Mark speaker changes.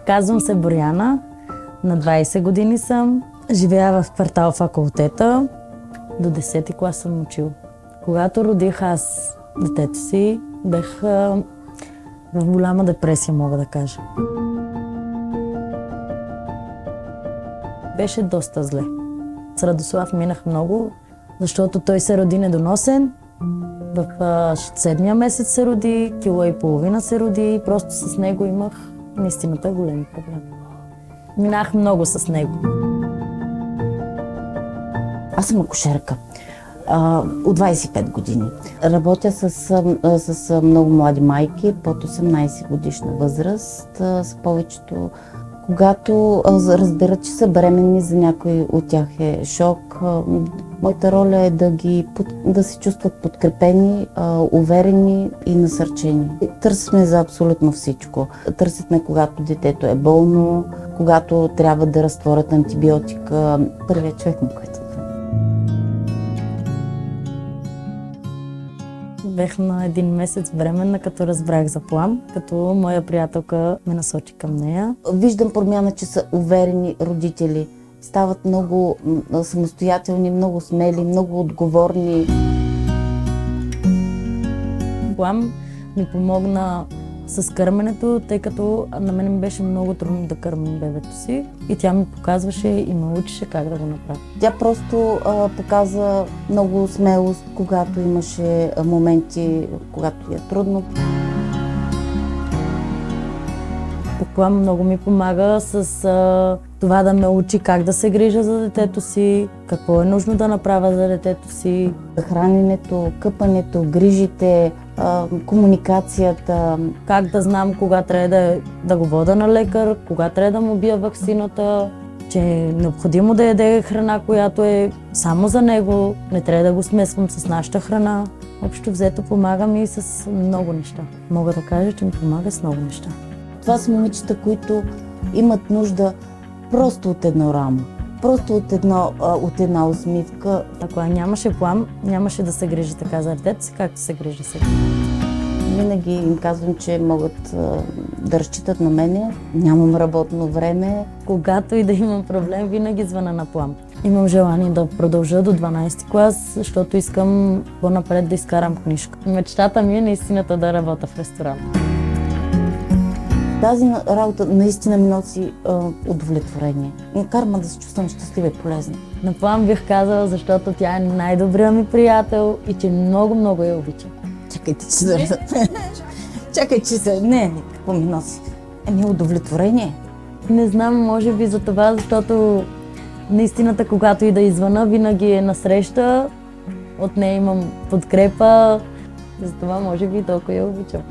Speaker 1: Казвам се Боряна, на 20 години съм. Живея в квартал Факултета. До 10-ти клас съм учил. Когато родих аз детето си, бях в голяма депресия, мога да кажа. Беше доста зле. С Радослав минах много, защото той се роди недоносен. В 7-я месец се роди, кило и половина се роди и просто с него имах наистина големи проблеми. Минах много с него.
Speaker 2: Аз съм акушерка от 25 години. Работя с много млади майки под 18 годишна възраст. С повечето, когато разберат, че са бременни, за някой от тях е шок. Моята роля е да се чувстват подкрепени, уверени и насърчени. Търсим за абсолютно всичко. Търсят ме, когато детето е болно, когато трябва да разтворят антибиотика. Първият човек му, който
Speaker 1: Бех на 1 месец бременна, като разбрах за плам, като моя приятелка ме насочи към нея.
Speaker 2: Виждам промяна, че са уверени родители. Стават много самостоятелни, много смели, много отговорни.
Speaker 1: Плам ми помогна с кърменето, тъй като на мен ми беше много трудно да кърмим бебето си и тя ми показваше и ме учеше как да го направя.
Speaker 2: Тя просто показа много смелост, когато имаше моменти, когато е трудно.
Speaker 1: Плам много ми помага с това да ме учи как да се грижа за детето си, какво е нужно да направя за детето си.
Speaker 2: Храненето, къпането, грижите, комуникацията.
Speaker 1: Как да знам кога трябва да го вода на лекар, кога трябва да му бия ваксината, че е необходимо да яде храна, която е само за него, не трябва да го смесвам с нашата храна. Общо взето помага ми с много неща. Мога да кажа, че ми помага с много неща.
Speaker 2: Това са момичета, които имат нужда просто от едно рамо, просто от една усмивка.
Speaker 1: Ако нямаше плам, нямаше да се грижи така за детето си, както се грижи сега.
Speaker 2: Винаги им казвам, че могат да разчитат на мене. Нямам работно време.
Speaker 1: Когато и да имам проблем, винаги звъна на плам. Имам желание да продължа до 12 клас, защото искам по-напред да изкарам книжка. Мечтата ми е наистина да работя в ресторант.
Speaker 2: Тази работа наистина ми носи удовлетворение. Карма да се чувствам щастлива и полезна.
Speaker 1: На плам бих казала, защото тя е най-добрият ми приятел и че много я обичам.
Speaker 2: Чакайте, че Чакай, че се... Не, какво ми носи? Удовлетворение.
Speaker 1: Не знам, може би за това, защото наистина, когато и да извъна, винаги е насреща. От нея имам подкрепа. Затова може би толкова я обичам.